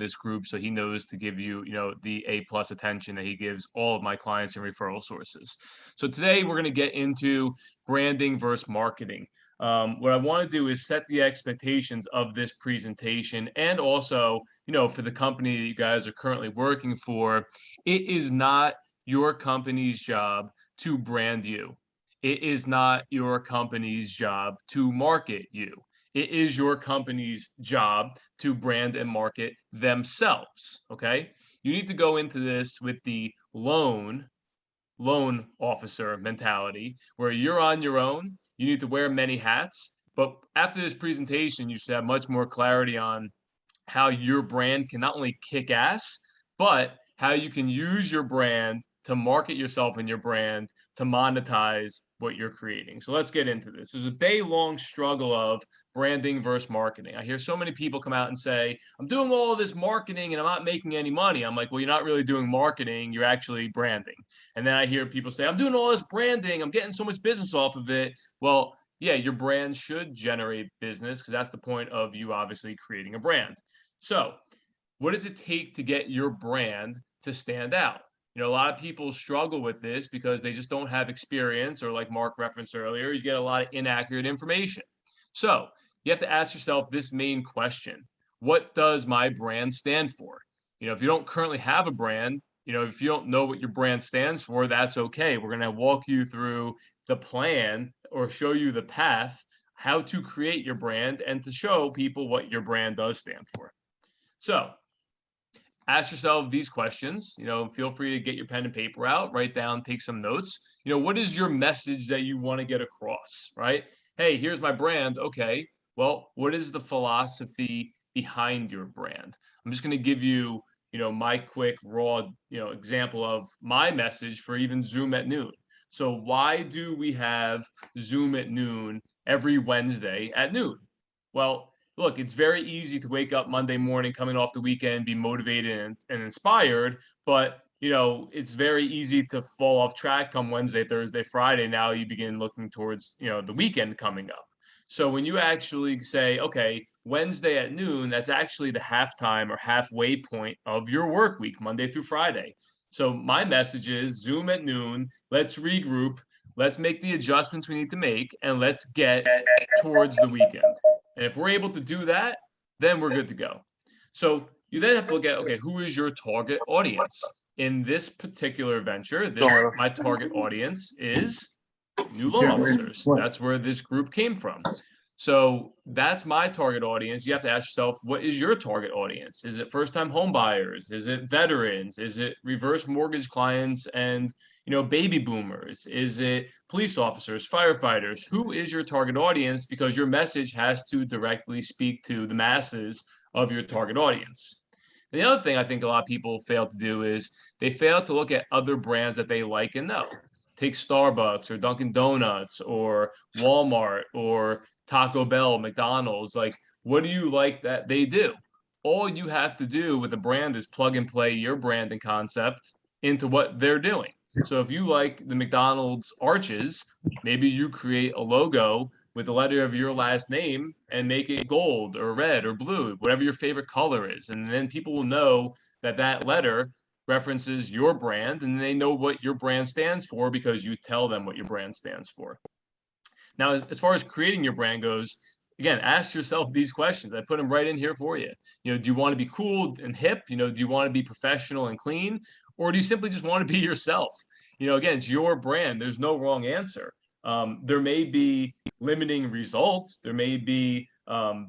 this group, so he knows to give you, the A plus attention that he gives all of my clients and referral sources. So today we're going to get into branding versus marketing. What I want to do is set the expectations of this presentation, and also, for the company that you guys are currently working for, it is not your company's job to brand you. It is not your company's job to market you. It is your company's job to brand and market themselves. Okay. You need to go into this with the loan officer mentality where you're on your own. You need to wear many hats. But after this presentation, you should have much more clarity on how your brand can not only kick ass, but how you can use your brand to market yourself and your brand to monetize what you're creating. So let's get into this. There's a day-long struggle of branding versus marketing. I hear so many people come out and say, I'm doing all of this marketing and I'm not making any money. I'm like, well, you're not really doing marketing, you're actually branding. And then I hear people say, I'm doing all this branding, I'm getting so much business off of it. Well, yeah, your brand should generate business because that's the point of you obviously creating a brand. So, what does it take to get your brand to stand out? A lot of people struggle with this because they just don't have experience, or like Mark referenced earlier, you get a lot of inaccurate information. So, you have to ask yourself this main question: what does my brand stand for? If you don't currently have a brand, if you don't know what your brand stands for, that's okay. We're going to walk you through the plan or show you the path how to create your brand and to show people what your brand does stand for. So, ask yourself these questions. Feel free to get your pen and paper out, write down, take some notes. What is your message that you want to get across, right? Hey, here's my brand. Okay, well, what is the philosophy behind your brand? I'm just going to give you, my quick raw, example of my message for even Zoom at noon. So why do we have Zoom at noon every Wednesday at noon? Well, look, it's very easy to wake up Monday morning coming off the weekend, be motivated and inspired, but it's very easy to fall off track come Wednesday, Thursday, Friday. Now you begin looking towards, the weekend coming up. So when you actually say, okay, Wednesday at noon, that's actually the halftime or halfway point of your work week, Monday through Friday. So my message is Zoom at noon, let's regroup, let's make the adjustments we need to make, and let's get towards the weekend. And if we're able to do that, then we're good to go. So you then have to look at, okay, who is your target audience? In this particular venture, my target audience is new loan officers. That's where this group came from. So that's my target audience. You have to ask yourself, what is your target audience? Is it first-time home buyers? Is it veterans? Is it reverse mortgage clients and baby boomers? Is it police officers, firefighters? Who is your target audience? Because your message has to directly speak to the masses of your target audience. And the other thing I think a lot of people fail to do is they fail to look at other brands that they like and know. Take Starbucks or Dunkin' Donuts or Walmart or Taco Bell, McDonald's. Like, what do you like that they do? All you have to do with a brand is plug and play your brand and concept into what they're doing. So if you like the McDonald's arches, maybe you create a logo with the letter of your last name and make it gold or red or blue, whatever your favorite color is. And then people will know that that letter references your brand, and they know what your brand stands for because you tell them what your brand stands for. Now, as far as creating your brand goes, again, ask yourself these questions. I put them right in here for you. Do you want to be cool and hip? Do you want to be professional and clean? Or do you simply just want to be yourself? Again, it's your brand. There's no wrong answer. There may be limiting results. There may be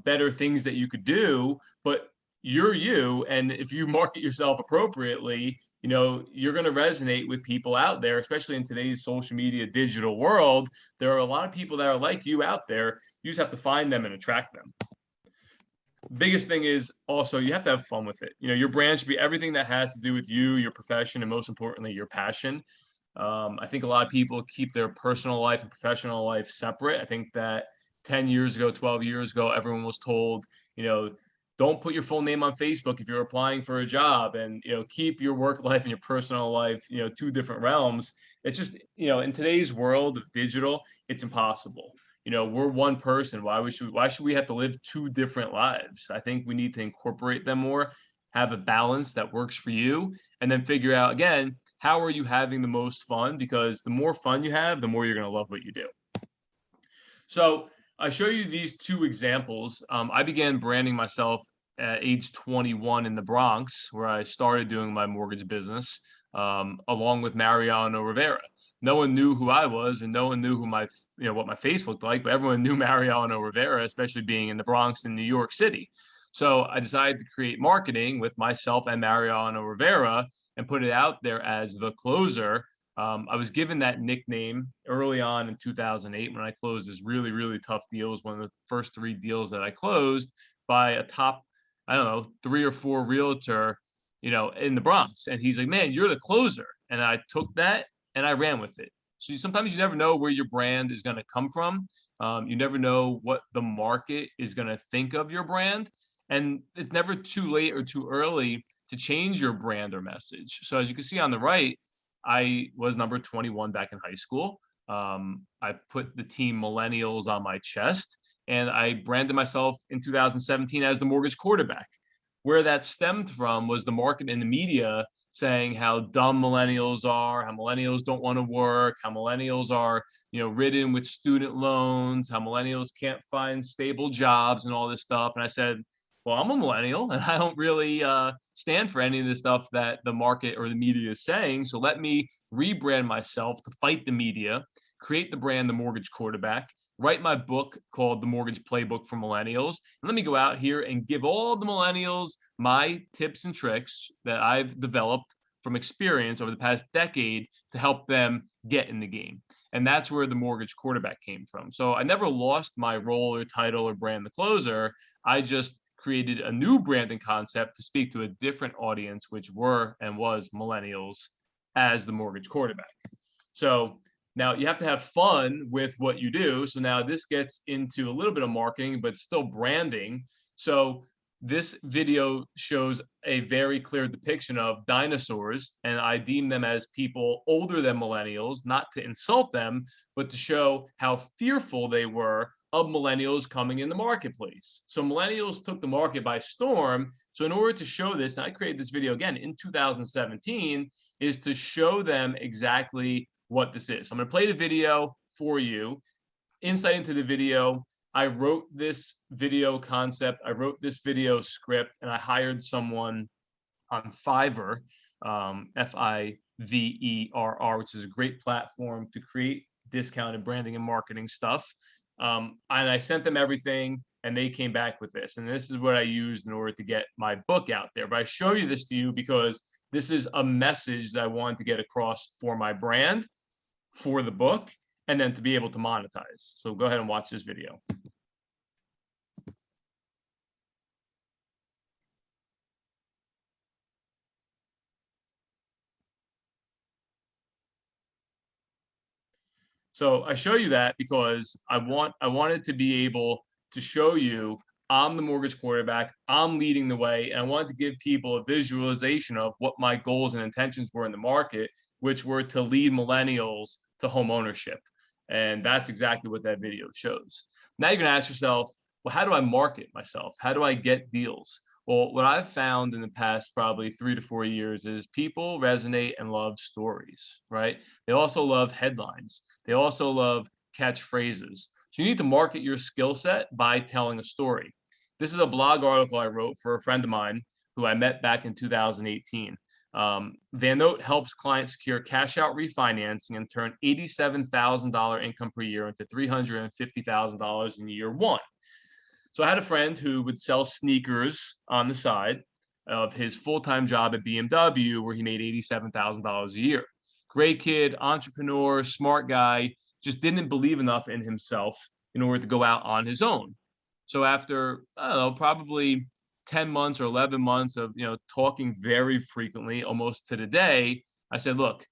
better things that you could do, but you're you. And if you market yourself appropriately, you're going to resonate with people out there, especially in today's social media digital world. There are a lot of people that are like you out there. You just have to find them and attract them. Biggest thing is also you have to have fun with it. Your brand should be everything that has to do with you, your profession, and most importantly, your passion. I think a lot of people keep their personal life and professional life separate. I think that 10 years ago, 12 years ago, everyone was told, don't put your full name on Facebook if you're applying for a job, and keep your work life and your personal life, two different realms. It's just, in today's world of digital, it's impossible. We're one person. Why should we have to live two different lives? I think we need to incorporate them more. have a balance that works for you, and then figure out again, how are you having the most fun? Because the more fun you have, the more you're going to love what you do. So I show you these two examples. I began branding myself at age 21 in the Bronx, where I started doing my mortgage business, along with Mariano Rivera. No one knew who I was, and no one knew who what my face looked like, but everyone knew Mariano Rivera, especially being in the Bronx in New York City. So I decided to create marketing with myself and Mariano Rivera and put it out there as the closer. I was given that nickname early on in 2008 when I closed this really, really tough deal. It was one of the first 3 deals that I closed by a top, I don't know, 3 or 4 realtor, in the Bronx. And he's like, man, you're the closer. And I took that and I ran with it. So sometimes you never know where your brand is going to come from. You never know what the market is going to think of your brand. And it's never too late or too early to change your brand or message. So as you can see on the right, I was number 21 back in high school. I put the team Millennials on my chest, and I branded myself in 2017 as the mortgage quarterback. Where that stemmed from was the market and the media saying how dumb millennials are, how millennials don't want to work, how millennials are, ridden with student loans, how millennials can't find stable jobs and all this stuff. And I said, well, I'm a millennial and I don't really stand for any of the stuff that the market or the media is saying. So let me rebrand myself to fight the media, create the brand, The Mortgage Quarterback, write my book called The Mortgage Playbook for Millennials. And let me go out here and give all the millennials my tips and tricks that I've developed from experience over the past decade to help them get in the game. And that's where the mortgage quarterback came from. So I never lost my role or title or brand, the closer. I just created a new branding concept to speak to a different audience, which were and was millennials, as the mortgage quarterback. So now you have to have fun with what you do. So now this gets into a little bit of marketing, but still branding. So this video shows a very clear depiction of dinosaurs, and I deem them as people older than millennials, not to insult them, but to show how fearful they were of millennials coming in the marketplace. So millennials took the market by storm. So in order to show this, and I created this video again in 2017, is to show them exactly what this is. So I'm going to play the video for you. Insight into the video. I wrote this video concept. I wrote this video script, and I hired someone on Fiverr, Fiverr, which is a great platform to create discounted branding and marketing stuff. And I sent them everything, and they came back with this. And this is what I used in order to get my book out there. But I show you this to you because this is a message that I wanted to get across for my brand, for the book, and then to be able to monetize. So go ahead and watch this video. So I show you that because I wanted to be able to show you I'm the mortgage quarterback, I'm leading the way, and I wanted to give people a visualization of what my goals and intentions were in the market, which were to lead millennials to home ownership. And that's exactly what that video shows. Now you're going to ask yourself, well, how do I market myself? How do I get deals? Well, what I've found in the past probably 3 to 4 years is people resonate and love stories, right? They also love headlines. They also love catchphrases. So you need to market your skill set by telling a story. This is a blog article I wrote for a friend of mine who I met back in 2018. Van Note helps clients secure cash out refinancing and turn $87,000 income per year into $350,000 in year one. So I had a friend who would sell sneakers on the side of his full-time job at BMW, where he made $87,000 a year. Great kid, entrepreneur, smart guy, just didn't believe enough in himself in order to go out on his own. So after, I don't know, probably 10 months or 11 months of, talking very frequently, almost to the day, I said, look,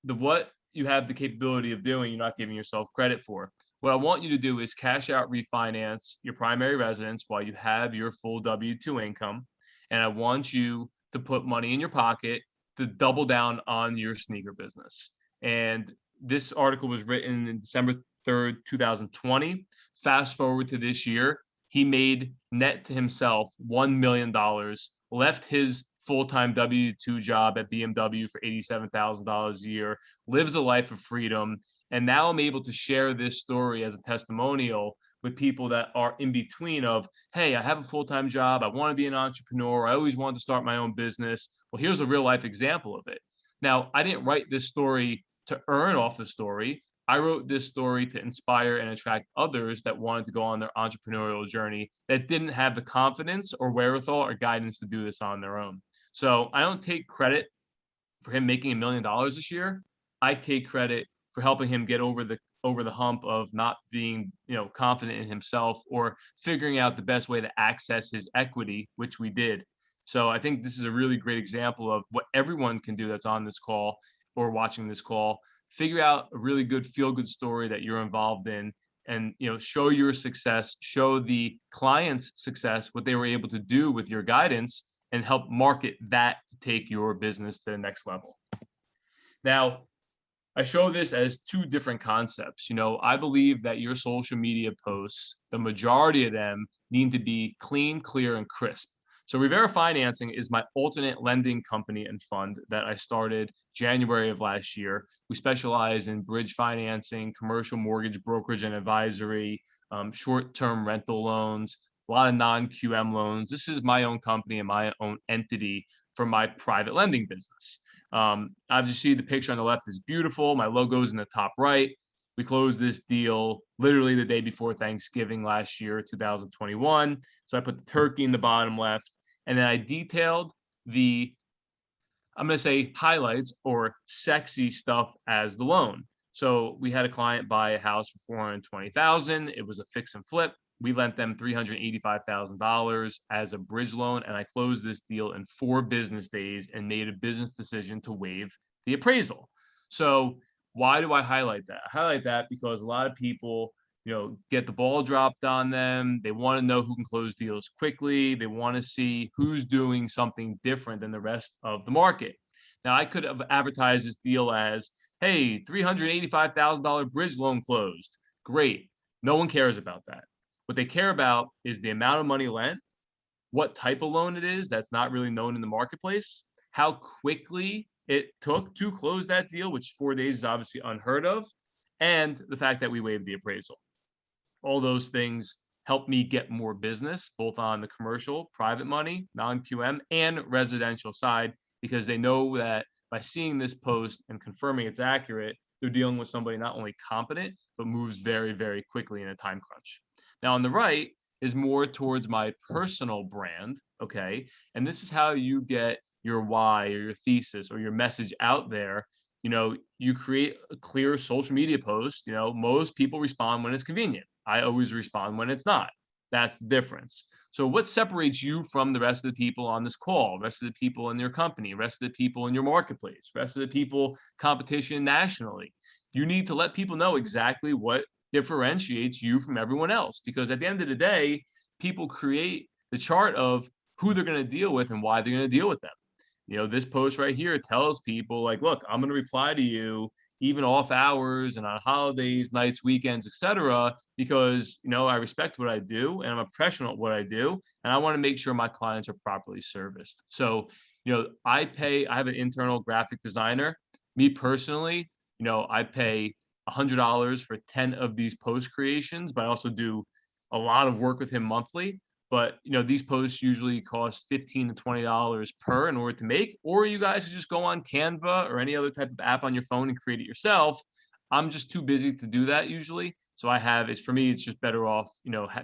what you have the capability of doing, you're not giving yourself credit for. What I want you to do is cash out refinance your primary residence while you have your full W-2 income. And I want you to put money in your pocket to double down on your sneaker business. And this article was written in December 3rd, 2020. Fast forward to this year, he made net to himself $1 million left his full-time W-2 job at BMW for $87,000 a year, lives a life of freedom. And now I'm able to share this story as a testimonial with people that are in between of, hey, I have a full-time job. I want to be an entrepreneur. I always wanted to start my own business. Well, here's a real life example of it. Now, I didn't write this story to earn off the story. I wrote this story to inspire and attract others that wanted to go on their entrepreneurial journey that didn't have the confidence or wherewithal or guidance to do this on their own. So I don't take credit for him making $1 million this year. I take credit for helping him get over the hump of not being, confident in himself or figuring out the best way to access his equity, which we did. So I think this is a really great example of what everyone can do that's on this call or watching this call. Figure out a really good feel good story that you're involved in and show your success, show the client's success, what they were able to do with your guidance and help market that to take your business to the next level. Now, I show this as two different concepts. I believe that your social media posts, the majority of them need to be clean, clear, and crisp. So Rivera Financing is my alternate lending company and fund that I started January of last year. We specialize in bridge financing, commercial mortgage brokerage and advisory, short-term rental loans, a lot of non-QM loans. This is my own company and my own entity for my private lending business. Obviously, the picture on the left is beautiful. My logo's in the top right. We closed this deal literally the day before Thanksgiving last year, 2021. So I put the turkey in the bottom left, and then I detailed the, I'm going to say, highlights or sexy stuff as the loan. So we had a client buy a house for $420,000. It was a fix and flip. We lent them $385,000 as a bridge loan, and I closed this deal in 4 business days and made a business decision to waive the appraisal. So why do I highlight that? I highlight that because a lot of people, get the ball dropped on them. They want to know who can close deals quickly. They want to see who's doing something different than the rest of the market. Now, I could have advertised this deal as, hey, $385,000 bridge loan closed. Great. No one cares about that. What they care about is the amount of money lent, what type of loan it is that's not really known in the marketplace, how quickly it took to close that deal, which 4 days is obviously unheard of, and the fact that we waived the appraisal. All those things help me get more business, both on the commercial, private money, non-QM, and residential side, because they know that by seeing this post and confirming it's accurate, they're dealing with somebody not only competent, but moves very, very quickly in a time crunch. Now, on the right is more towards my personal brand, okay? And this is how you get your why or your thesis or your message out there. You create a clear social media post. Most people respond when it's convenient. I always respond when it's not. That's the difference. So what separates you from the rest of the people on this call, rest of the people in your company, rest of the people in your marketplace, rest of the people competition nationally? You need to let people know exactly what differentiates you from everyone else, because at the end of the day, people create the chart of who they're going to deal with and why they're going to deal with them. This post right here tells people like, look, I'm going to reply to you even off hours and on holidays, nights, weekends, etc., because I respect what I do and I'm a professional at what I do, and I want to make sure my clients are properly serviced. So I have an internal graphic designer. Me personally, I pay $100 for 10 of these post creations, but I also do a lot of work with him monthly. But these posts usually cost $15 to $20 per in order to make, or you guys could just go on Canva or any other type of app on your phone and create it yourself. I'm just too busy to do that usually. So for me, it's just better off,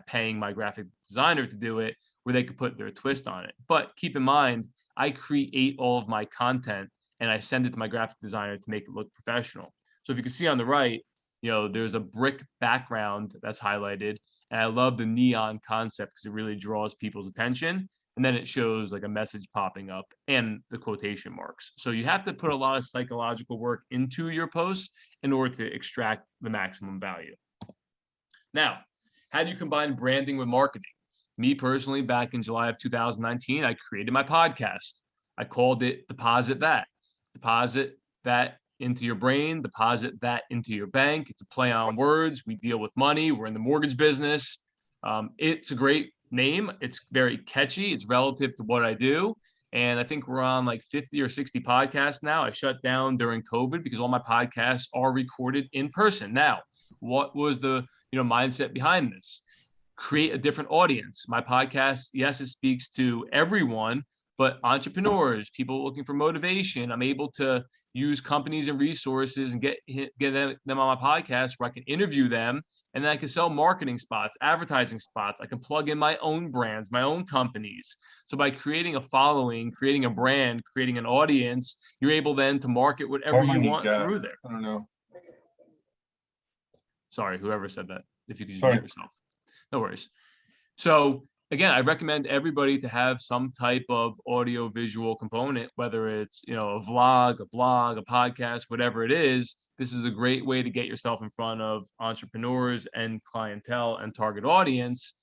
paying my graphic designer to do it where they could put their twist on it. But keep in mind, I create all of my content and I send it to my graphic designer to make it look professional. So if you can see on the right, there's a brick background that's highlighted. And I love the neon concept because it really draws people's attention. And then it shows like a message popping up and the quotation marks. So you have to put a lot of psychological work into your posts in order to extract the maximum value. Now, how do you combine branding with marketing? Me personally, back in July of 2019, I created my podcast. I called it Deposit That. Deposit that into your brain, deposit that into your bank. It's a play on words. We deal with money. We're in the mortgage business. It's a great name. It's very catchy. It's relative to what I do. And I think we're on like 50 or 60 podcasts now. I shut down during COVID because all my podcasts are recorded in person. Now, what was the mindset behind this? Create a different audience. My podcast, yes, it speaks to everyone, but entrepreneurs, people looking for motivation. I'm able to use companies and resources and get them on my podcast where I can interview them, and then I can sell marketing spots, advertising spots. I can plug in my own brands, my own companies. So by creating a following, creating a brand, creating an audience, you're able then to market whatever you want through there. I don't know. Sorry, whoever said that. If you could just mute yourself. No worries. So again, I recommend everybody to have some type of audio visual component, whether it's, a vlog, a blog, a podcast, whatever it is. This is a great way to get yourself in front of entrepreneurs and clientele and target audience.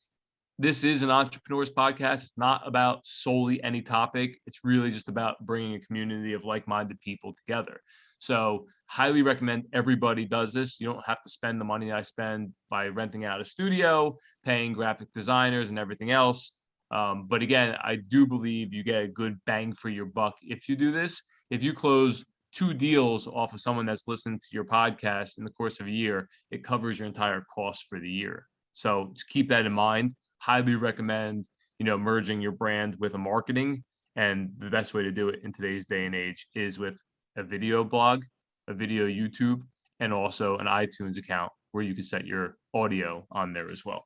This is an entrepreneur's podcast. It's not about solely any topic. It's really just about bringing a community of like-minded people together. So highly recommend everybody does this. You don't have to spend the money I spend by renting out a studio, paying graphic designers and everything else. But again, I do believe you get a good bang for your buck if you do this. If you close 2 deals off of someone that's listened to your podcast in the course of a year, it covers your entire cost for the year. So just keep that in mind. Highly recommend, merging your brand with a marketing. And the best way to do it in today's day and age is with a video blog, a video YouTube, and also an iTunes account where you can set your audio on there as well.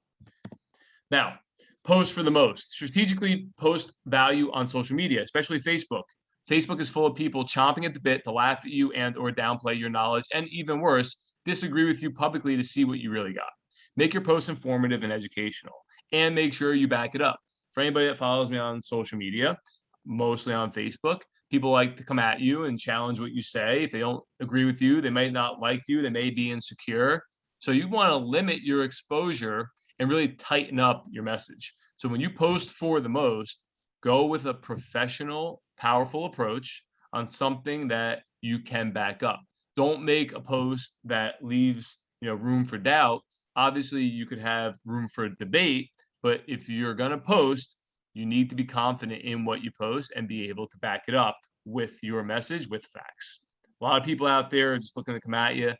Now, post for the most. Strategically post value on social media, especially Facebook. Facebook is full of people chomping at the bit to laugh at you and or downplay your knowledge, and even worse, disagree with you publicly to see what you really got. Make your posts informative and educational, and make sure you back it up. For anybody that follows me on social media, mostly on Facebook, people like to come at you and challenge what you say. If they don't agree with you, they might not like you, they may be insecure. So you want to limit your exposure and really tighten up your message. So when you post for the most, go with a professional, powerful approach on something that you can back up. Don't make a post that leaves, room for doubt. Obviously, you could have room for debate, but if you're going to post, you need to be confident in what you post and be able to back it up with your message, with facts. A lot of people out there are just looking to come at you.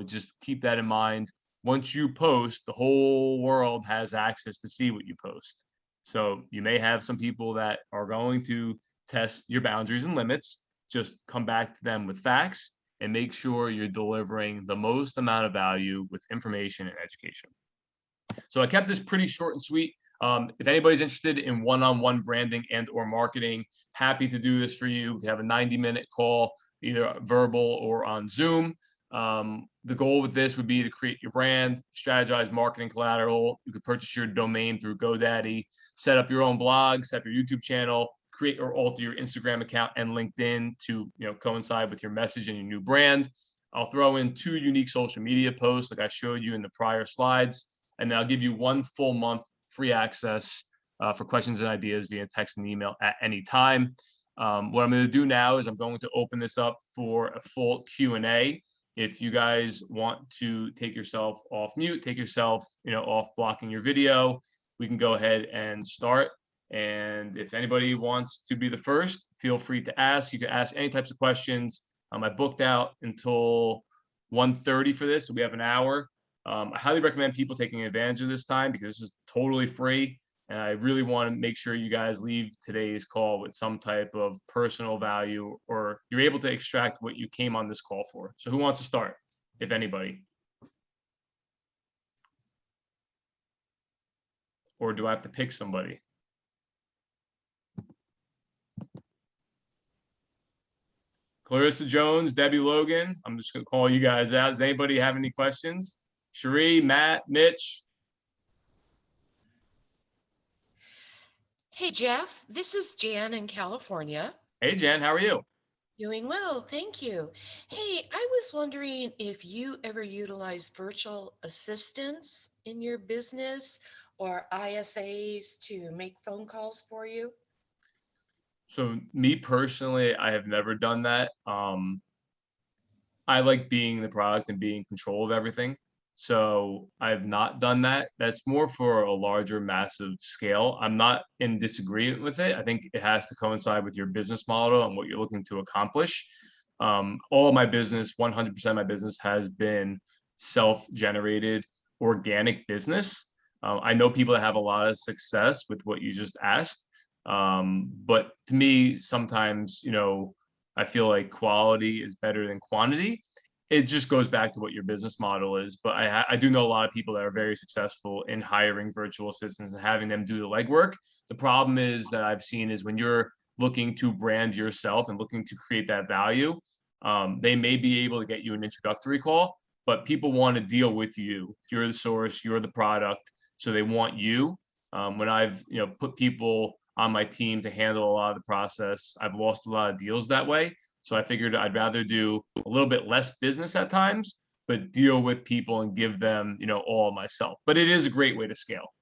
Just keep that in mind. Once you post, the whole world has access to see what you post. So you may have some people that are going to test your boundaries and limits. Just come back to them with facts and make sure you're delivering the most amount of value with information and education. So I kept this pretty short and sweet. If anybody's interested in one-on-one branding and or marketing, happy to do this for you. We can have a 90-minute call, either verbal or on Zoom. The goal with this would be to create your brand, strategize marketing collateral. You could purchase your domain through GoDaddy, set up your own blog, set up your YouTube channel, create or alter your Instagram account and LinkedIn to coincide with your message and your new brand. I'll throw in 2 unique social media posts like I showed you in the prior slides, and then I'll give you 1 full month free access for questions and ideas via text and email at any time. What I'm going to do now is I'm going to open this up for a full Q&A. If you guys want to take yourself off mute, take yourself off blocking your video, we can go ahead and start. And if anybody wants to be the first, feel free to ask. You can ask any types of questions. I booked out until 1:30 for this, so we have an hour. I highly recommend people taking advantage of this time because this is totally free. And I really want to make sure you guys leave today's call with some type of personal value, or you're able to extract what you came on this call for. So who wants to start, if anybody? Or do I have to pick somebody? Clarissa Jones, Debbie Logan. I'm just going to call you guys out. Does anybody have any questions? Cherie, Matt, Mitch? Hey, Jeff, this is Jan in California. Hey, Jan, how are you? Doing well, thank you. Hey, I was wondering if you ever utilize virtual assistants in your business or ISAs to make phone calls for you? So me personally, I have never done that. I like being the product and being in control of everything. So I've not done that. That's more for a larger, massive scale. I'm not in disagreement with it. I think it has to coincide with your business model and what you're looking to accomplish. All of my business, 100% of my business has been self-generated organic business. I know people that have a lot of success with what you just asked. But to me, sometimes, I feel like quality is better than quantity. It just goes back to what your business model is. But I do know a lot of people that are very successful in hiring virtual assistants and having them do the legwork. The problem is that I've seen is when you're looking to brand yourself and looking to create that value, they may be able to get you an introductory call, but people want to deal with you. You're the source, you're the product, so they want you. When I've put people on my team to handle a lot of the process, I've lost a lot of deals that way. So I figured I'd rather do a little bit less business at times, but deal with people and give them, all of myself. But it is a great way to scale.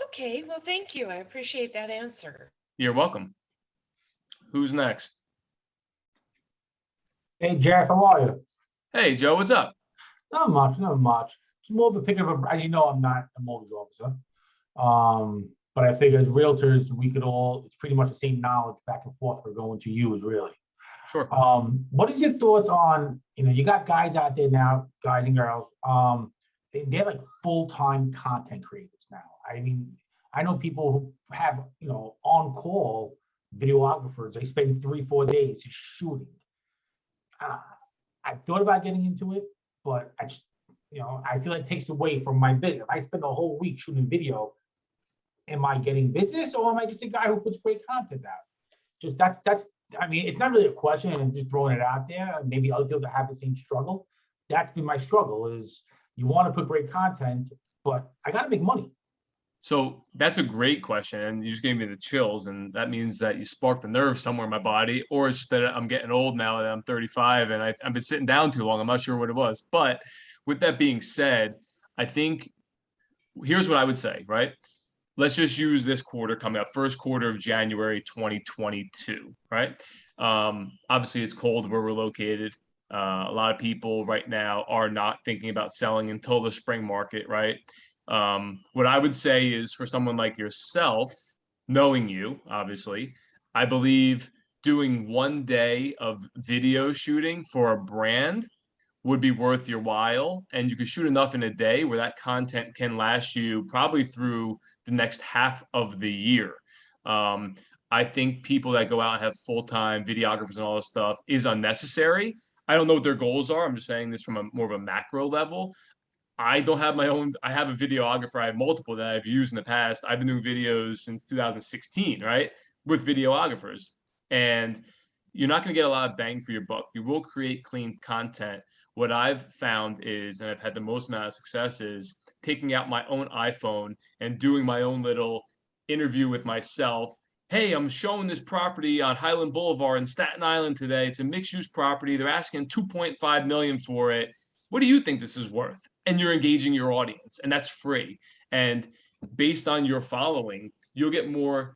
Okay, well, thank you. I appreciate that answer. You're welcome. Who's next? Hey Jeff, how are you? Hey, Joe, what's up? Not much, not much. It's more of a pick of a, as you know, I'm not a mortgage officer. But I figure as realtors, we could all, it's pretty much the same knowledge back and forth we're going to use, really. Sure. What is your thoughts on, you got guys out there now, guys and girls, they're like full-time content creators now. I mean, I know people who have, on-call videographers. They spend 3-4 days just shooting. I thought about getting into it, but I just, I feel it takes away from my business. If I spend a whole week shooting video, am I getting business or am I just a guy who puts great content out? Just that's. I mean, it's not really a question, and I'm just throwing it out there. Maybe other people that have the same struggle. That's been my struggle: is you want to put great content, but I got to make money. So that's a great question, and you just gave me the chills, and that means that you sparked a nerve somewhere in my body, or it's just that I'm getting old now that I'm 35 and I've been sitting down too long. I'm not sure what it was, but with that being said, I think here's what I would say, right? Let's just use this quarter coming up, first quarter of January 2022, right? Obviously, it's cold where we're located. A lot of people right now are not thinking about selling until the spring market, right? What I would say is for someone like yourself, knowing you, obviously, I believe doing 1 day of video shooting for a brand would be worth your while. And you can shoot enough in a day where that content can last you probably through the next half of the year. I think people that go out and have full-time videographers and all this stuff is unnecessary. I don't know what their goals are. I'm just saying this from a more of a macro level. I don't have my own. I have a videographer. I have multiple that I've used in the past. I've been doing videos since 2016, right? With videographers. And you're not going to get a lot of bang for your buck. You will create clean content. What I've found is, and I've had the most amount of success, is taking out my own iPhone and doing my own little interview with myself. Hey, I'm showing this property on Highland Boulevard in Staten Island today. It's a mixed-use property. They're asking 2.5 million for it. What do you think this is worth? And you're engaging your audience, and that's free. And based on your following, you'll get more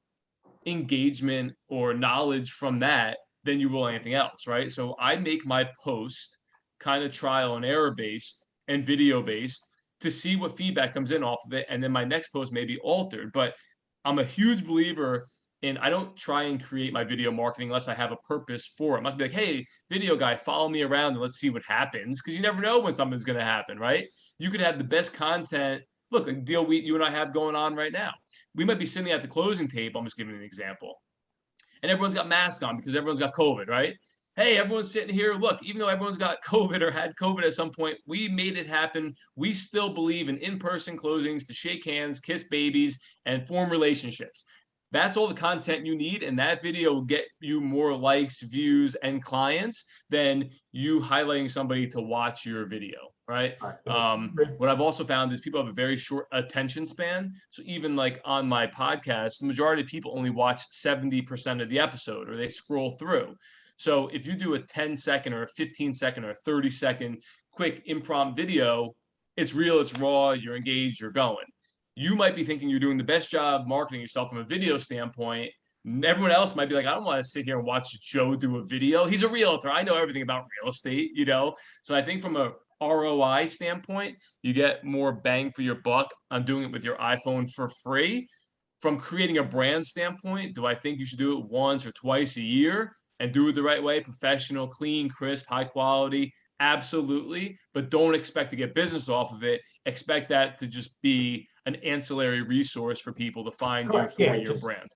engagement or knowledge from that than you will anything else, right? So I make my post kind of trial and error based and video based to see what feedback comes in off of it. And then my next post may be altered. But I'm a huge believer in I don't try and create my video marketing unless I have a purpose for it. I'm not gonna be like, hey, video guy, follow me around and let's see what happens. Because you never know when something's gonna happen, right? You could have the best content. Look, a deal you and I have going on right now. We might be sitting at the closing table. I'm just giving an example. And everyone's got masks on because everyone's got COVID, right? Hey, everyone's sitting here. Look, even though everyone's got COVID or had COVID at some point, we made it happen. We still believe in person closings to shake hands, kiss babies, and form relationships. That's all the content you need. And that video will get you more likes, views, and clients than you highlighting somebody to watch your video, right? What I've also found is people have a very short attention span. So even like on my podcast, the majority of people only watch 70% of the episode or they scroll through. So if you do a 10-second or a 15-second or a 30-second quick impromptu video, it's real, it's raw, you're engaged, you're going. You might be thinking you're doing the best job marketing yourself from a video standpoint. Everyone else might be like, I don't want to sit here and watch Joe do a video. He's a realtor. I know everything about real estate, So I think from a ROI standpoint, you get more bang for your buck on doing it with your iPhone for free. From creating a brand standpoint, do I think you should do it once or twice a year and do it the right way, professional, clean, crisp, high quality? Absolutely. But don't expect to get business off of it. Expect that to just be an ancillary resource for people to find you Correct. for Yeah, your just brand.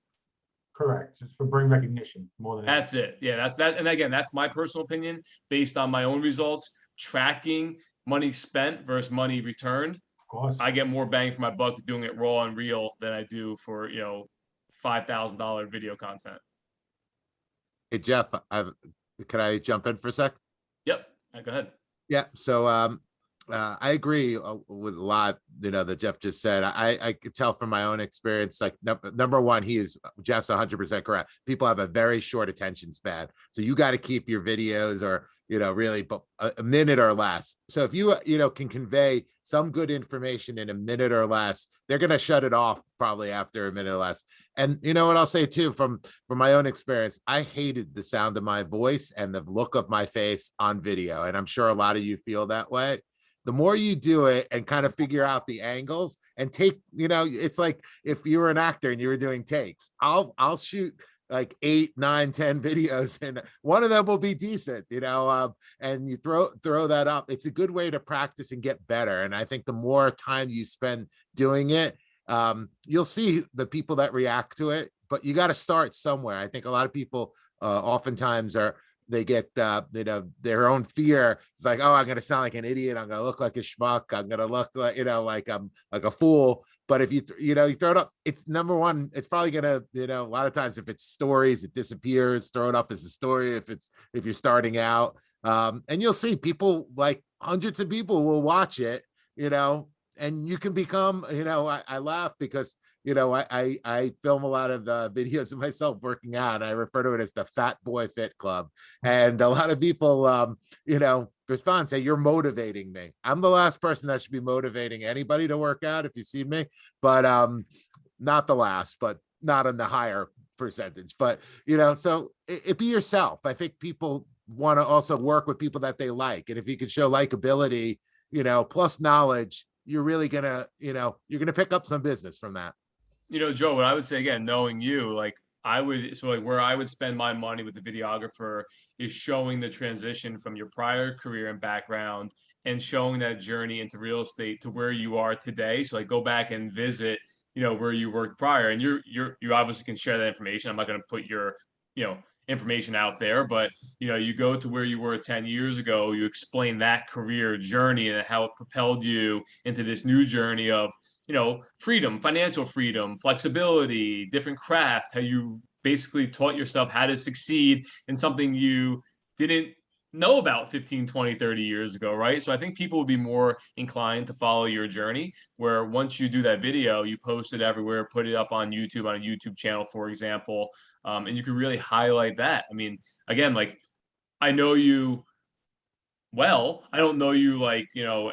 correct. Just for brand recognition more than That's anything. it. Yeah, that and again, that's my personal opinion based on my own results, tracking money spent versus money returned. Of course. I get more bang for my buck doing it raw and real than I do for, $5,000 video content. Hey, Jeff, can I jump in for a sec? Yep. Go ahead. Yeah. So I agree with a lot, that Jeff just said. I could tell from my own experience, like number one, Jeff's 100% correct. People have a very short attention span. So you got to keep your videos or, really but a minute or less. So if you can convey some good information in a minute or less, they're going to shut it off probably after a minute or less. And you know what I'll say too, from my own experience, I hated the sound of my voice and the look of my face on video. And I'm sure a lot of you feel that way. The more you do it and kind of figure out the angles and take, it's like if you were an actor and you were doing takes, I'll shoot like 8, 9, 10 videos and one of them will be decent, and you throw that up. It's a good way to practice and get better. And I think the more time you spend doing it, you'll see the people that react to it, but you got to start somewhere. I think a lot of people oftentimes they get their own fear. It's like, oh, I'm gonna sound like an idiot, I'm gonna look like a schmuck, I'm gonna look like like I'm like a fool. But if you throw it up, it's number one, it's probably gonna, a lot of times if it's stories, it disappears. Throw it up as a story if you're starting out, and you'll see people, like hundreds of people will watch it, and you can become, I laugh because I film a lot of videos of myself working out. And I refer to it as the Fat Boy Fit Club. And a lot of people, respond, say, you're motivating me. I'm the last person that should be motivating anybody to work out if you've seen me, but not the last, but not in the higher percentage. But, so it be yourself. I think people want to also work with people that they like. And if you can show likability, plus knowledge, you're really gonna, you're gonna pick up some business from that. Joe, what I would say again, knowing you, like where I would spend my money with the videographer is showing the transition from your prior career and background and showing that journey into real estate to where you are today. So like go back and visit, where you worked prior, and you obviously can share that information. I'm not going to put your, information out there, but you go to where you were 10 years ago, you explain that career journey and how it propelled you into this new journey of freedom, financial freedom, flexibility, different craft, how you basically taught yourself how to succeed in something you didn't know about 15, 20, 30 years ago, right? So I think people will be more inclined to follow your journey, where once you do that video, you post it everywhere, put it up on YouTube, on a YouTube channel, for example, and you can really highlight that. I mean, again, like I know you well, I don't know you like,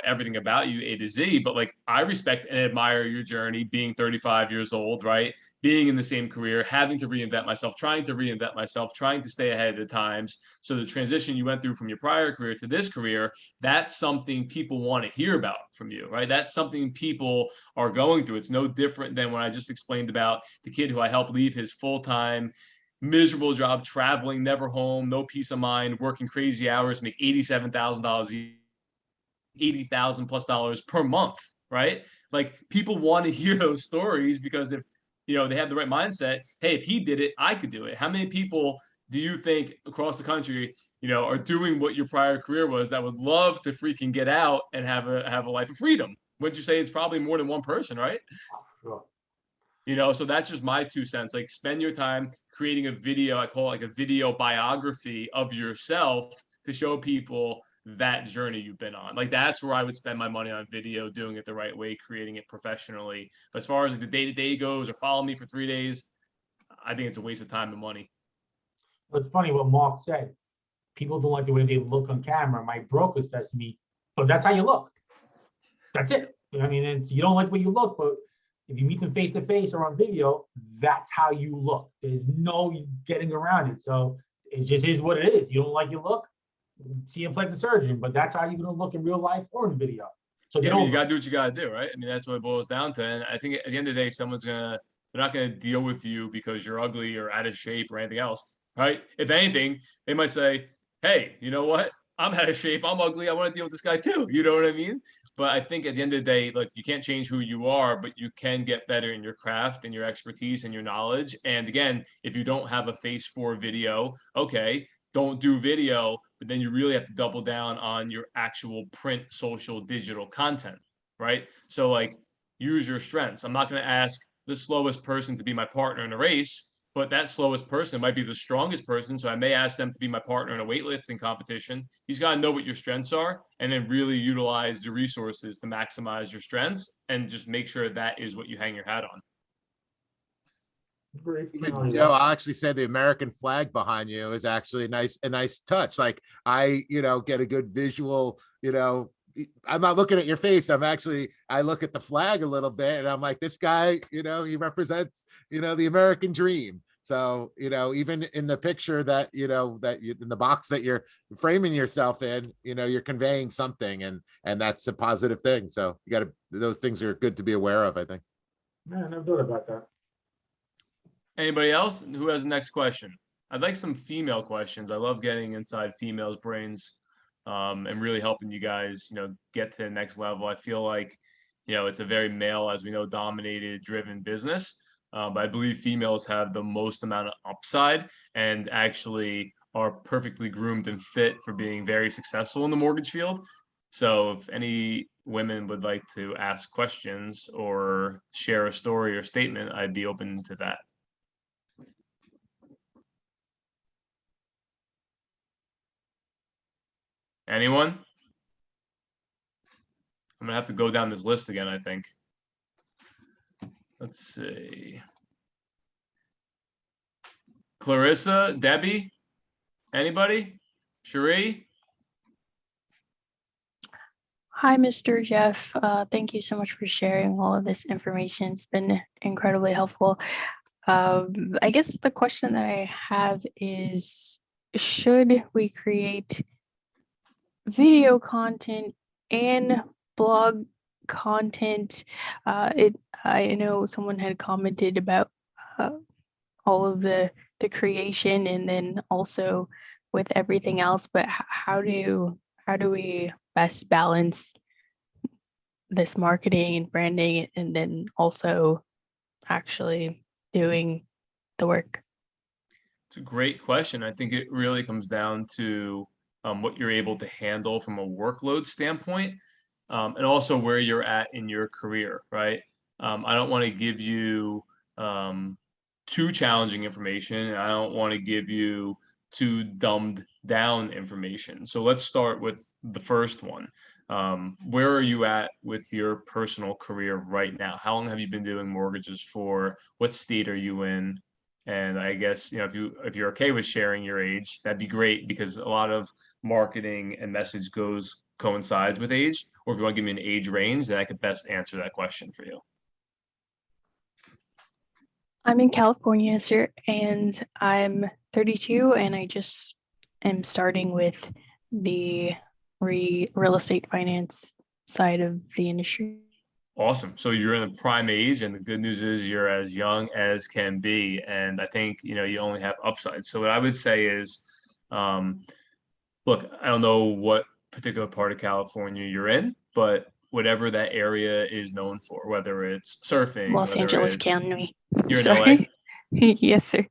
everything about you A to Z, but like I respect and admire your journey being 35 years old, right? Being in the same career, having to reinvent myself, trying to stay ahead of the times. So the transition you went through from your prior career to this career, that's something people want to hear about from you, right? That's something people are going through. It's no different than when I just explained about the kid who I helped leave his full-time miserable job, traveling, never home, no peace of mind, working crazy hours, make $87,000, $80,000 plus dollars per month, right? Like people want to hear those stories because if they have the right mindset, hey, if he did it, I could do it. How many people do you think across the country, are doing what your prior career was that would love to freaking get out and have a life of freedom? Wouldn't you say it's probably more than one person, right? Sure. So that's just my 2 cents. Like spend your time creating a video. I call it like a video biography of yourself to show people that journey you've been on. Like that's where I would spend my money on video, doing it the right way, creating it professionally. But as far as like the day-to-day goes or follow me for 3 days, I think it's a waste of time and money. But it's funny what Mark said. People don't like the way they look on camera. My broker says to me, "But that's how you look. That's it." I mean, you don't like the way you look, but if you meet them face to face or on video, that's how you look. There's no getting around it. So it just is what it is. You don't like your look, see a plastic surgeon, but that's how you're gonna look in real life or in video. So Yeah, get I mean, you over gotta it. do what you gotta do, right? I mean, that's what it boils down to. And I think at the end of the day, they're not gonna deal with you because you're ugly or out of shape or anything else, right? If anything, they might say, hey, you know what? I'm out of shape. I'm ugly. I want to deal with this guy too. You know what I mean? But I think at the end of the day, like you can't change who you are, but you can get better in your craft and your expertise and your knowledge. And again, if you don't have a face for video, okay, don't do video, but then you really have to double down on your actual print, social, digital content, right? So like use your strengths. I'm not going to ask the slowest person to be my partner in a race, but that slowest person might be the strongest person. So I may ask them to be my partner in a weightlifting competition. He's got to know what your strengths are and then really utilize the resources to maximize your strengths and just make sure that is what you hang your hat on. Great. Joe, I'll actually say the American flag behind you is actually a nice touch. Like I, get a good visual, I'm not looking at your face. I look at the flag a little bit and I'm like, this guy, he represents, the American dream. So, even in the picture that, in the box that you're framing yourself in, you're conveying something and that's a positive thing. So those things are good to be aware of, I think. Man, I never thought about that. Anybody else who has the next question? I'd like some female questions. I love getting inside females' brains and really helping you guys, get to the next level. I feel like, it's a very male, as we know, dominated, driven business. But I believe females have the most amount of upside and actually are perfectly groomed and fit for being very successful in the mortgage field. So if any women would like to ask questions or share a story or statement, I'd be open to that. Anyone? I'm gonna have to go down this list again, I think. Let's see. Clarissa, Debbie, anybody? Cherie? Hi, Mr. Jeff. Thank you so much for sharing all of this information. It's been incredibly helpful. I guess the question that I have is, should we create video content and blog content? I know someone had commented about all of the creation and then also with everything else, but how do we best balance this marketing and branding and then also actually doing the work? It's a great question. I think it really comes down to what you're able to handle from a workload standpoint, and also where you're at in your career, right? I don't want to give you too challenging information, and I don't want to give you too dumbed down information. So let's start with the first one. Where are you at with your personal career right now? How long have you been doing mortgages for? What state are you in? And I guess, if you're okay with sharing your age, that'd be great because a lot of marketing and message coincides with age. Or if you want to give me an age range, then I could best answer that question for you. I'm in California, sir, and I'm 32, and I just am starting with the real estate finance side of the industry. Awesome. So you're in the prime age, and the good news is you're as young as can be. And I think, you only have upside. So what I would say is, look, I don't know what particular part of California you're in, but whatever that area is known for, whether it's surfing, Los whether Angeles it's County. you're in LA. Sorry. Yes, sir.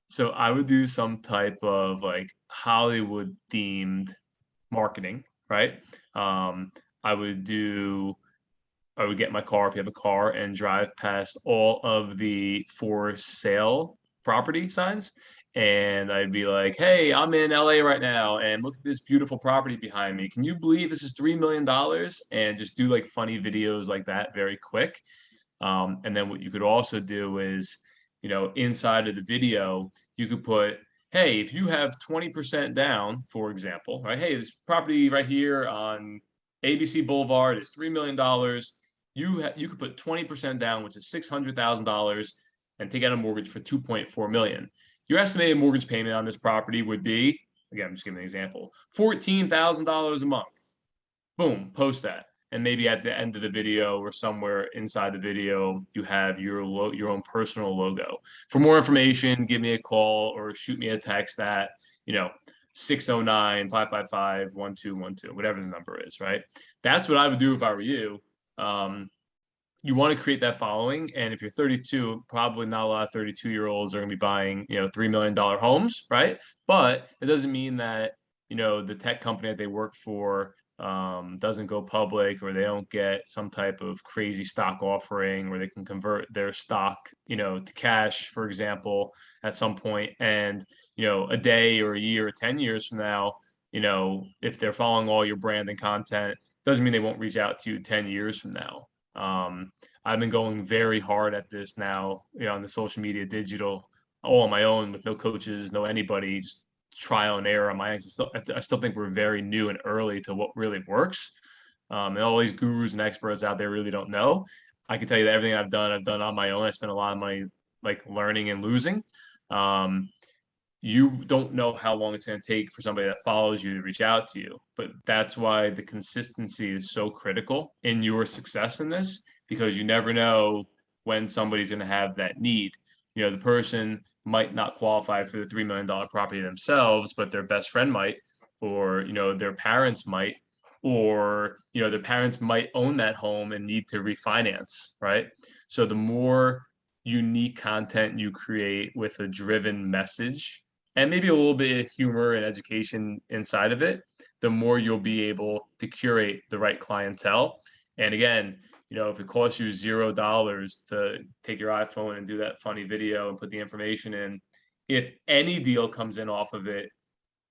So I would do some type of like Hollywood themed marketing, right? I would get my car if you have a car and drive past all of the for sale property signs. And I'd be like, hey, I'm in LA right now and look at this beautiful property behind me. Can you believe this is $3 million? And just do like funny videos like that very quick. And then what you could also do is, inside of the video, you could put, hey, if you have 20% down, for example, right? Hey, this property right here on ABC Boulevard is $3 million. You could put 20% down, which is $600,000, and take out a mortgage for $2.4 million. Your estimated mortgage payment on this property would be again, I'm just giving an example, $14,000 a month. Boom, post that. And maybe at the end of the video or somewhere inside the video, you have your own personal logo. For more information, give me a call or shoot me a text at, 609-555-1212, whatever the number is, right? That's what I would do if I were you. You want to create that following. And if you're 32, probably not a lot of 32-year-olds are going to be buying, $3 million homes, right? But it doesn't mean that, the tech company that they work for doesn't go public, or they don't get some type of crazy stock offering where they can convert their stock, to cash, for example, at some point. And, a day or a year or 10 years from now, if they're following all your brand and content, doesn't mean they won't reach out to you 10 years from now. I've been going very hard at this now, on the social media, digital, all on my own with no coaches, no anybody, just trial and error on my end. I still think we're very new and early to what really works. And all these gurus and experts out there really don't know. I can tell you that everything I've done on my own. I spent a lot of money like learning and losing. You don't know how long it's going to take for somebody that follows you to reach out to you. But that's why the consistency is so critical in your success in this, because you never know when somebody's going to have that need. The person might not qualify for the $3 million property themselves, but their best friend might, or, their parents might, or, their parents might own that home and need to refinance, right? So the more unique content you create with a driven message, and maybe a little bit of humor and education inside of it, the more you'll be able to curate the right clientele. And again, if it costs you $0 to take your iPhone and do that funny video and put the information in, if any deal comes in off of it,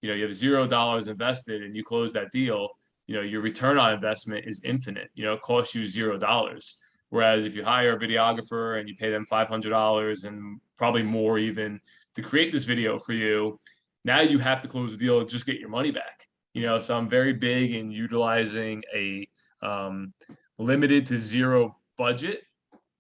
you have $0 invested and you close that deal, your return on investment is infinite. It costs you $0. Whereas if you hire a videographer and you pay them $500 and probably more even to create this video for you, now you have to close the deal and just get your money back. So I'm very big in utilizing a limited to zero budget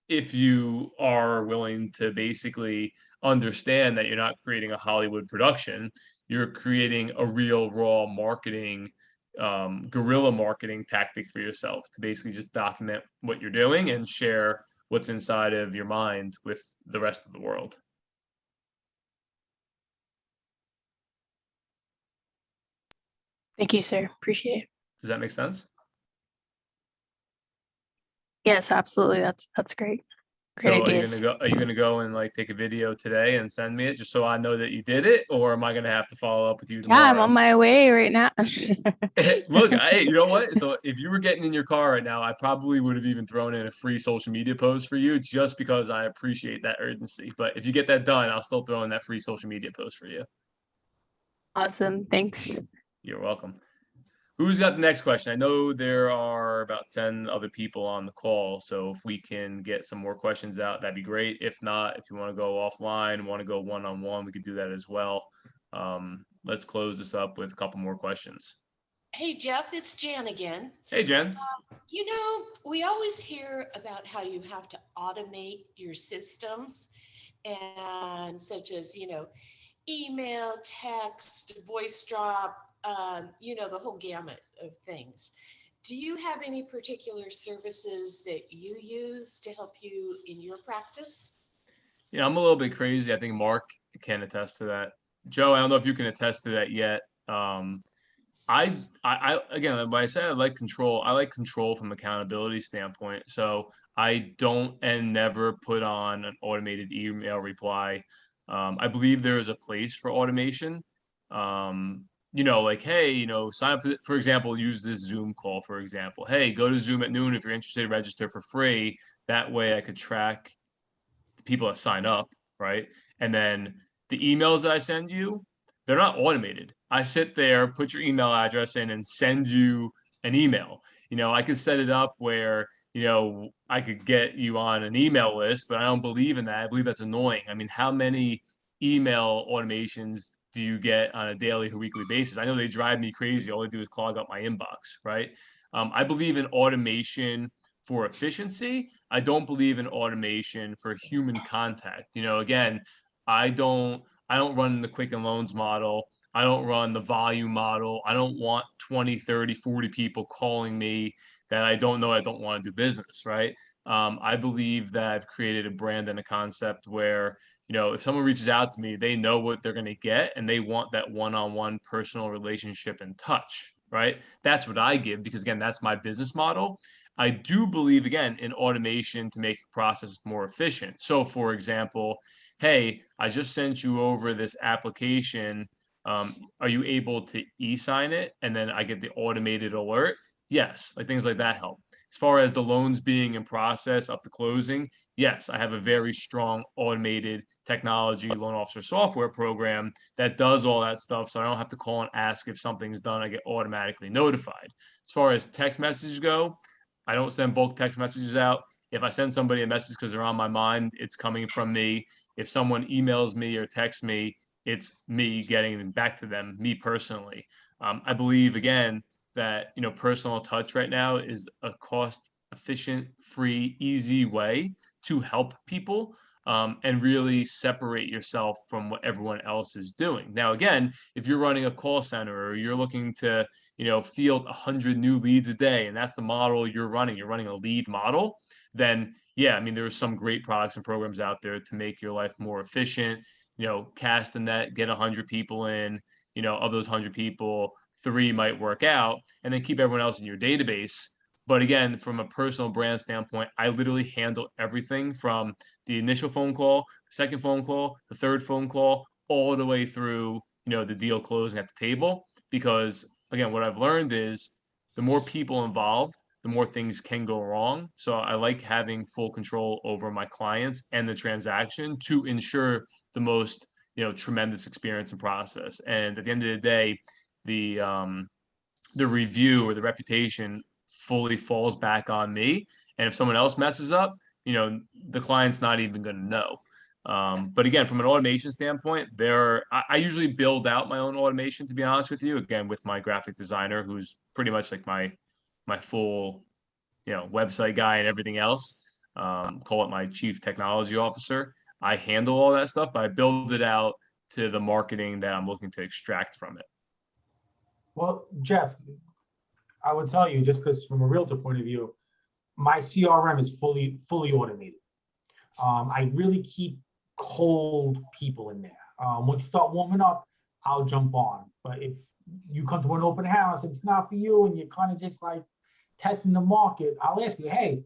if you are willing to basically understand that you're not creating a Hollywood production, you're creating a real raw marketing, guerrilla marketing tactic for yourself to basically just document what you're doing and share what's inside of your mind with the rest of the world. Thank you, sir. Appreciate it. Does that make sense? Yes, absolutely. That's great. Great So ideas. are you gonna go and like take a video today and send me it just so I know that you did it, or am I gonna have to follow up with you Yeah, I'm tomorrow? on my way right now. Look, hey, you know what? So if you were getting in your car right now, I probably would have even thrown in a free social media post for you just because I appreciate that urgency. But if you get that done, I'll still throw in that free social media post for you. Awesome. Thanks. You're welcome. Who's got the next question? I know there are about 10 other people on the call, so if we can get some more questions out, that'd be great. If not, if you want to go offline, want to go one-on-one, we could do that as well. Let's close this up with a couple more questions. Hey, Jeff, it's Jan again. Hey, Jen. We always hear about how you have to automate your systems, and such as, email, text, voice drop, the whole gamut of things. Do you have any particular services that you use to help you in your practice? I'm a little bit crazy. I think Mark can attest to that. Joe, I don't know if you can attest to that yet. I again, like I said, I like control. I like control from accountability standpoint. So I don't and never put on an automated email reply. I believe there is a place for automation. Like, hey, sign up for example, use this Zoom call, for example. Hey, go to Zoom at noon if you're interested, register for free. That way I could track the people that sign up, right? And then the emails that I send you, they're not automated. I sit there, put your email address in, and send you an email. I can set it up where, I could get you on an email list, but I don't believe in that. I believe that's annoying. I mean, how many email automations do you get on a daily or weekly basis? I know they drive me crazy. All they do is clog up my inbox, right? I believe in automation for efficiency. I don't believe in automation for human contact. Again, I don't run the Quicken Loans model. I don't run the volume model. I don't want 20, 30, 40 people calling me that I don't know I don't want to do business, right? I believe that I've created a brand and a concept where, if someone reaches out to me, they know what they're going to get and they want that one-on-one personal relationship and touch, right? That's what I give because, again, that's my business model. I do believe, again, in automation to make processes more efficient. So, for example, hey, I just sent you over this application. Are you able to e-sign it? And then I get the automated alert. Yes, like things like that help. As far as the loans being in process up to closing, yes, I have a very strong automated technology loan officer software program that does all that stuff. So I don't have to call and ask if something's done. I get automatically notified. As far as text messages go, I don't send bulk text messages out. If I send somebody a message because they're on my mind, it's coming from me. If someone emails me or texts me, it's me getting back to them, me personally. I believe, again, that personal touch right now is a cost efficient, free, easy way to help people, and really separate yourself from what everyone else is doing. Now, again, if you're running a call center or you're looking to field 100 new leads a day, and that's the model you're running a lead model, then yeah, I mean, there's some great products and programs out there to make your life more efficient. Cast the net, get 100 people in. Of those 100 people, 3 might work out, and then keep everyone else in your database. But again, from a personal brand standpoint, I literally handle everything from the initial phone call, the second phone call, the third phone call, all the way through, the deal closing at the table. Because again, what I've learned is the more people involved, the more things can go wrong. So I like having full control over my clients and the transaction to ensure the most, tremendous experience and process. And at the end of the day, the review or the reputation fully falls back on me. And if someone else messes up, the client's not even going to know. But again, from an automation standpoint, I usually build out my own automation, to be honest with you, again, with my graphic designer, who's pretty much like my full, website guy and everything else. Call it my chief technology officer. I handle all that stuff, but I build it out to the marketing that I'm looking to extract from it. Well, Jeff, I would tell you, just because from a realtor point of view, my CRM is fully automated. I really keep cold people in there. Once you start warming up, I'll jump on. But if you come to an open house and it's not for you and you're kind of just like testing the market, I'll ask you, hey,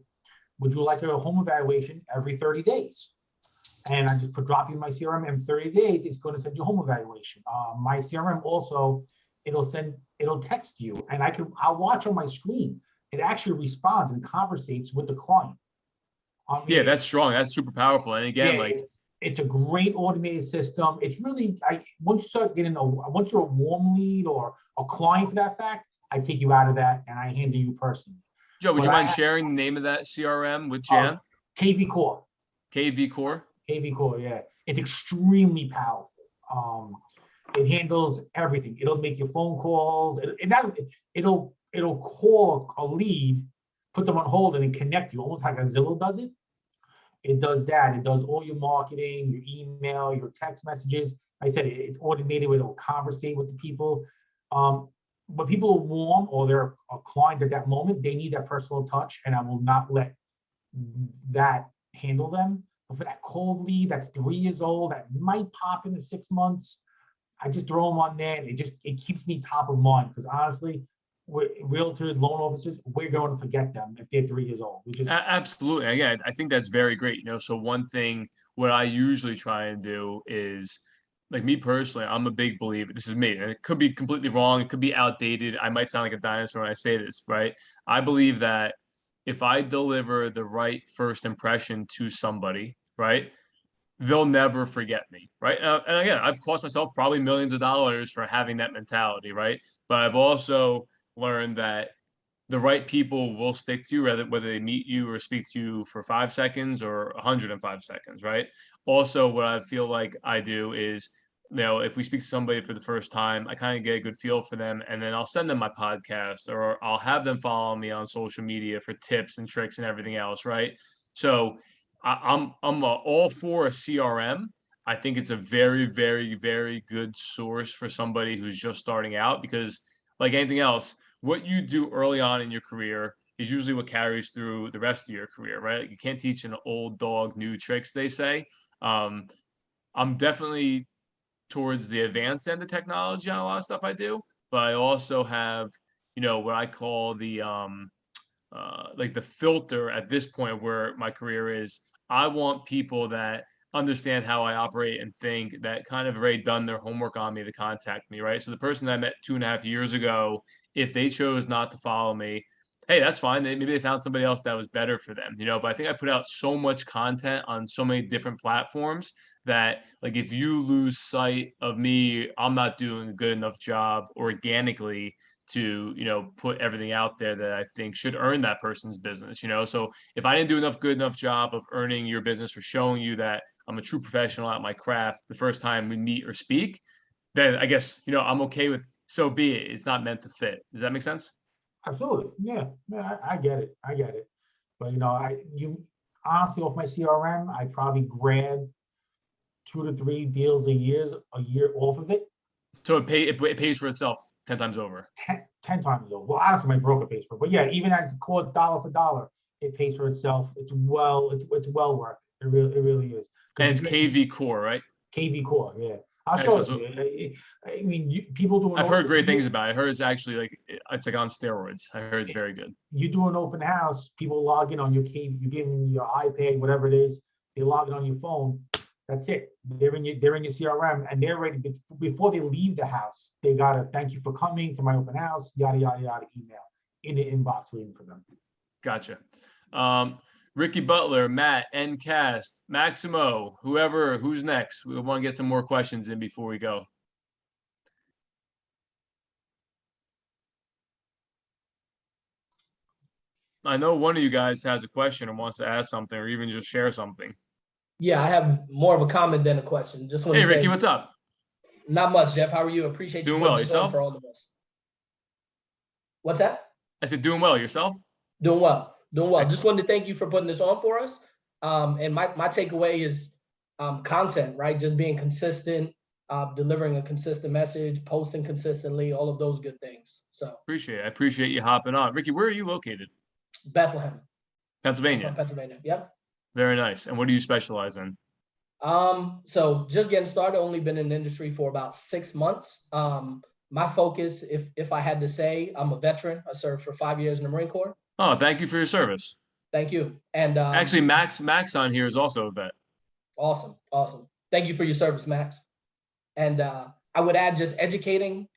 would you like a home evaluation every 30 days? And I just drop you in my CRM, and 30 days, it's going to send you a home evaluation. My CRM also, it'll text you, and I'll watch on my screen. It actually responds and conversates with the client. Yeah, that's strong. That's super powerful. And again, yeah, it's a great automated system. It's really, once you start once you're a warm lead or a client for that fact, I take you out of that and I handle you personally. Joe, would you mind sharing the name of that CRM with Jan? KV Core. KV Core? KV Core, yeah. It's extremely powerful. It handles everything. It'll make your phone calls. It'll call a lead, put them on hold, and then connect you, almost like a Zillow does it. It does that. It does all your marketing, your email, your text messages. Like I said, it's automated. It'll conversate with the people. When people are warm or they're a client at that moment, they need that personal touch, and I will not let that handle them. But for that cold lead that's 3 years old, that might pop in 6 months, I just throw them on there, and it keeps me top of mind. Because honestly, realtors, loan officers, we're going to forget them if they're 3 years old. Absolutely. Again, I think that's very great. So one thing, what I usually try and do is, like me personally, I'm a big believer. This is me, and it could be completely wrong. It could be outdated. I might sound like a dinosaur when I say this, right? I believe that if I deliver the right first impression to somebody, right, they'll never forget me, right? And again, I've cost myself probably millions of dollars for having that mentality, right? But I've also learned that the right people will stick to you, whether they meet you or speak to you for 5 seconds or 105 seconds, right? Also, what I feel like I do is, if we speak to somebody for the first time, I kind of get a good feel for them, and then I'll send them my podcast, or I'll have them follow me on social media for tips and tricks and everything else, right? So I'm all for a CRM. I think it's a very, very, very good source for somebody who's just starting out because, like anything else, what you do early on in your career is usually what carries through the rest of your career, right? You can't teach an old dog new tricks, they say. Um, I'm definitely towards the advanced end of technology on a lot of stuff I do, but I also have, what I call the like the filter at this point where my career is. I want people that understand how I operate and think that kind of already done their homework on me to contact me, right? So the person that I met 2.5 years ago, if they chose not to follow me, hey, that's fine. Maybe they found somebody else that was better for them, But I think I put out so much content on so many different platforms that, like, if you lose sight of me, I'm not doing a good enough job organically to put everything out there that I think should earn that person's business. So if I didn't do good enough job of earning your business or showing you that I'm a true professional at my craft the first time we meet or speak, then I guess I'm okay with, so be it. It's not meant to fit. Does that make sense? Absolutely. Yeah. Yeah, I get it. I get it. But you honestly, off my CRM, I probably grab 2 to 3 deals a year off of it. So it pays for itself 10 times over. 10 times over. Well, honestly, my broker pays for it. But yeah, even at the core dollar for dollar, it pays for itself. It's well worth it. It really is. And it's KV Core, right? KV Core, yeah. I'll show it to you. I mean, people do. I've heard great things about it. I heard it's actually it's like on steroids. I heard it's very good. You do an open house, people log in on your KV, you give them your iPad, whatever it is, they log in on your phone. That's it. They're in your CRM, and they're ready before they leave the house. They gotta thank you for coming to my open house, yada yada yada, email in the inbox waiting for them. Gotcha. Ricky Butler, Matt, Ncast, Maximo, who's next? We want to get some more questions in before we go. I know one of you guys has a question and wants to ask something or even just share something. Yeah, I have more of a comment than a question. Just want Hey, to Ricky, say, what's up? Not much, Jeff. How are you? Appreciate you doing putting well. this Yourself? on for all of us. What's that? I said doing well. Yourself? Doing well. Doing well. Excellent. Just wanted to thank you for putting this on for us. And my takeaway is content, right? Just being consistent, delivering a consistent message, posting consistently, all of those good things. So appreciate it. I appreciate you hopping on. Ricky, where are you located? Bethlehem, Pennsylvania. from Pennsylvania. Yep. Very nice. And what do you specialize in? So just getting started, only been in the industry for about 6 months. My focus, if I had to say, I'm a veteran. I served for 5 years in the Marine Corps. Oh, thank you for your service. Thank you. And actually, Max on here is also a vet. Awesome. Thank you for your service, Max. And I would add just educating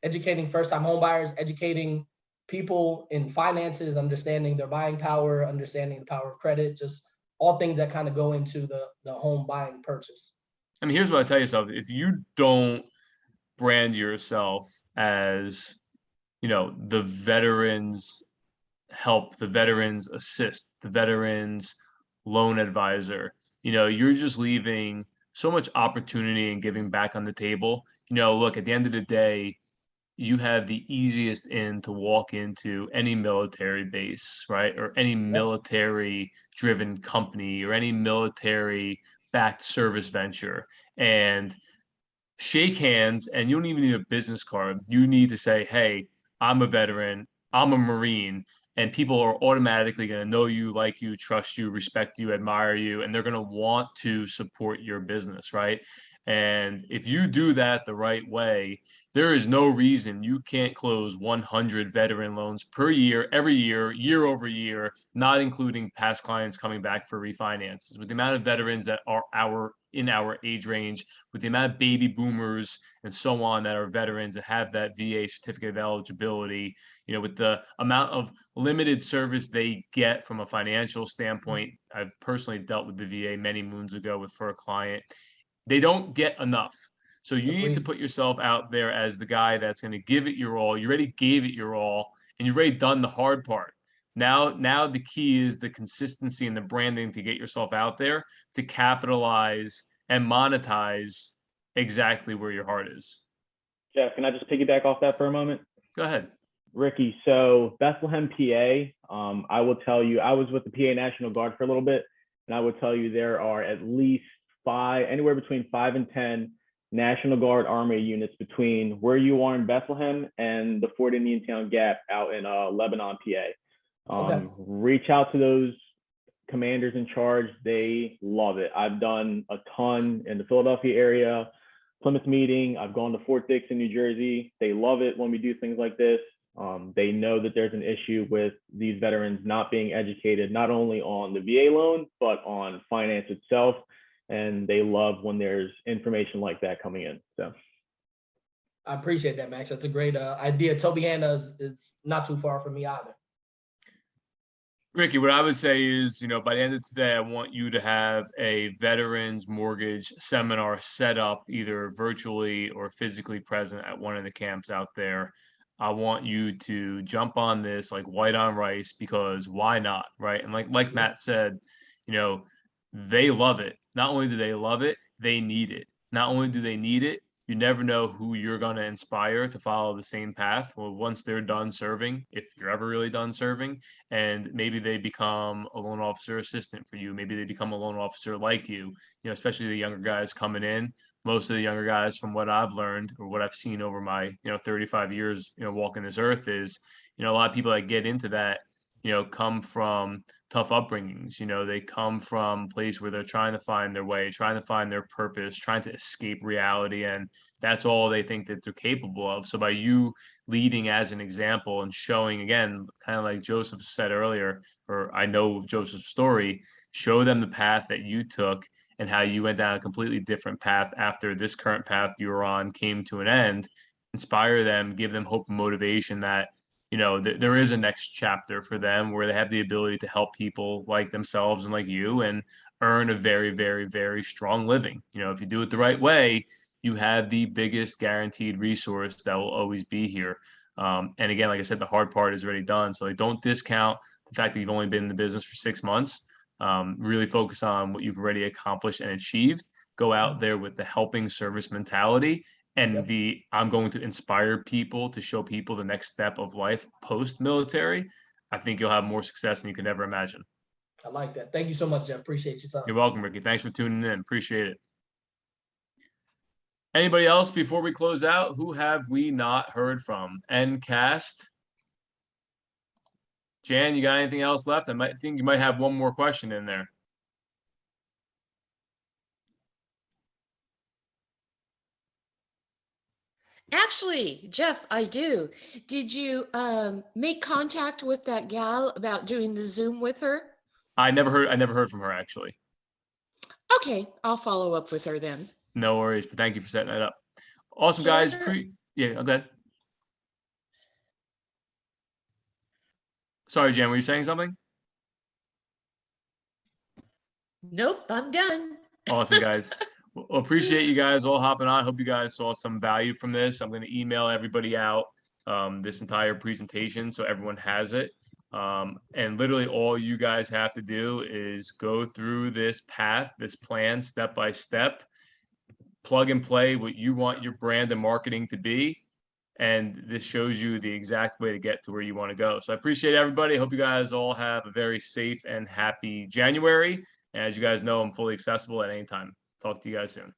first-time home buyers, educating people in finances, understanding their buying power, understanding the power of credit, just all things that kind of go into the home buying purchase. I mean, here's what I tell yourself. If you don't brand yourself as, the veterans help, the veterans assist, the veterans loan advisor, you're just leaving so much opportunity and giving back on the table. Look, at the end of the day, you have the easiest in to walk into any military base, right? Or any military driven company or any military backed service venture and shake hands, and you don't even need a business card. You need to say, hey, I'm a veteran, I'm a Marine, and people are automatically going to know you, like you, trust you, respect you, admire you, and they're going to want to support your business, right? And if you do that the right way, there is no reason you can't close 100 veteran loans per year, every year, year over year, not including past clients coming back for refinances. With the amount of veterans that are in our age range, with the amount of baby boomers and so on that are veterans and have that VA certificate of eligibility, with the amount of limited service they get from a financial standpoint. I've personally dealt with the VA many moons ago for a client. They don't get enough. So you need to put yourself out there as the guy that's going to give it your all. You already gave it your all, and you've already done the hard part. Now the key is the consistency and the branding to get yourself out there to capitalize and monetize exactly where your heart is. Jeff, can I just piggyback off that for a moment? Go ahead. Ricky, so Bethlehem, PA, I will tell you, I was with the PA National Guard for a little bit, and I would tell you there are at least anywhere between 5 and 10 National Guard Army units between where you are in Bethlehem and the Fort Indian Town Gap out in Lebanon, PA. Okay. Reach out to those commanders in charge. They love it. I've done a ton in the Philadelphia area, Plymouth meeting. I've gone to Fort Dix in New Jersey. They love it when we do things like this. They know that there's an issue with these veterans not being educated, not only on the VA loan, but on finance itself. And they love when there's information like that coming in. So I appreciate that, Max. That's a great idea. Tobyhanna is not too far from me either. Ricky, what I would say is, by the end of today, I want you to have a veterans mortgage seminar set up either virtually or physically present at one of the camps out there. I want you to jump on this like white on rice, because why not, right? And like Matt said, they love it. Not only do they love it, they need it. Not only do they need it, you never know who you're going to inspire to follow the same path. Well, once they're done serving, if you're ever really done serving, and maybe they become a loan officer assistant for you, maybe they become a loan officer like you, especially the younger guys coming in. Most of the younger guys, from what I've learned or what I've seen over my 35 years walking this earth, is a lot of people that get into that come from tough upbringings. They come from a place where they're trying to find their way, trying to find their purpose, trying to escape reality, and that's all they think that they're capable of. So by you leading as an example and showing, again, kind of like Joseph said earlier, or I know Joseph's story, show them the path that you took and how you went down a completely different path after this current path you were on came to an end. Inspire them, give them hope and motivation that there is a next chapter for them where they have the ability to help people like themselves and like you and earn a very, very, very strong living. If you do it the right way, you have the biggest guaranteed resource that will always be here. And again, like I said, the hard part is already done. So don't discount the fact that you've only been in the business for 6 months. Really focus on what you've already accomplished and achieved. Go out there with the helping service mentality and I'm going to inspire people to show people the next step of life post-military. I think you'll have more success than you can ever imagine. I like that. Thank you so much, Jeff. Appreciate your time. You're welcome, Ricky. Thanks for tuning in. Appreciate it. Anybody else before we close out? Who have we not heard from? Ncast. Jan, you got anything else left? I think you might have one more question in there. Actually, Jeff, I do. Did you make contact with that gal about doing the Zoom with her? I never heard from her, actually. Okay, I'll follow up with her then. No worries, but thank you for setting that up. Awesome, guys. Yeah, go ahead. Sorry, Jan, were you saying something? Nope, I'm done. Awesome, guys. Well, appreciate you guys all hopping on. I hope you guys saw some value from this. I'm going to email everybody out this entire presentation so everyone has it. And literally all you guys have to do is go through this path, this plan, step by step, plug and play what you want your brand and marketing to be. And this shows you the exact way to get to where you want to go. So I appreciate everybody. I hope you guys all have a very safe and happy January. And as you guys know, I'm fully accessible at any time. Talk to you guys soon.